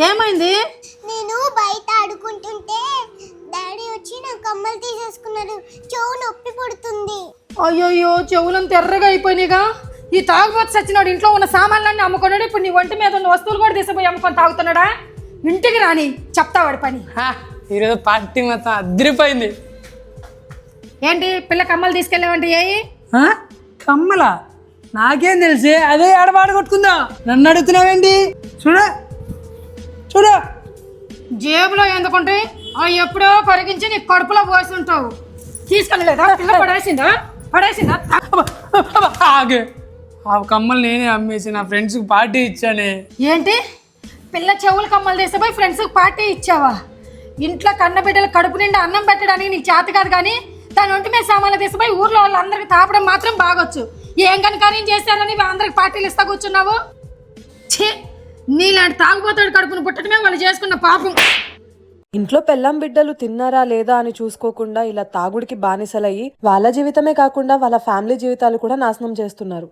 ఏమైంది? నేను బయట ఆడుకుంటుంటే డాడీ వచ్చి నా కమ్మలు తీసేసుకున్నారు. చెవు నొప్పి పుడుతుంది. అయ్యో చెవులను తెర్రగా అయిపోయినాయిగా. ఈ తాగుబోతు సచ్చినాడు ఇంట్లో ఉన్న సామాన్లన్నీ అమ్ముకున్నాడు. ఇప్పుడు నీ ఒంటి మీద ఉన్న వస్తువులు కూడా తీసుకుపోయి అమ్ముకొని తాగుతున్నాడా? ఇంటికి రాని చెప్తా వాడి పని. ఈరోజు పార్టీ మొత్తం అదిరిపోయింది. ఏంటి పిల్ల కమ్మలు తీసుకెళ్ళావంటే ఏ కమ్మలా? నాకేం తెలిసి అదే ఆడబాడు కొట్టుకుందా. నన్ను అడుగుతున్నావేంటి? చూడ చూడ జేబులో ఎందుకుంటే అవి ఎప్పుడో కొరిగించి నీ కడుపులో పోసి ఉంటావు. తీసుకెళ్ళలేదా? పిల్ల పడేసిందా? ఆగే, ఆ కమ్మలు నేనే అమ్మేసి నా ఫ్రెండ్స్కి పార్టీ ఇచ్చానే. ఏంటి పిల్ల చెవులు కమ్మలు తీసిపోయి ఫ్రెండ్స్కి పార్టీ ఇచ్చావా? ఇంట్లో కన్నబిడ్డలు కడుపు నిండా అన్నం పెట్టడానికి నీకు చేత కాదు, కానీ తన ఒంటి మీద సామాన్లు తీసిపోయి ఊర్లో వాళ్ళందరికి తాపడం మాత్రం బాగొచ్చు. ఏం కనుక చేశారని అందరికి పార్టీలు ఇస్తా కూర్చున్నావు? ఛీ, నీలాంటి తాగుబోతాడు కడుపును పుట్టడమే వాళ్ళు చేసుకున్న పాపం. ఇంట్లో పెళ్ళాం బిడ్డలు తిన్నారా లేదా అని చూసుకోకుండా ఇలా తాగుడికి బానిసలయ్యి వాళ్ళ జీవితమే కాకుండా వాళ్ళ ఫ్యామిలీ జీవితాలు కూడా నాశనం చేస్తున్నారు.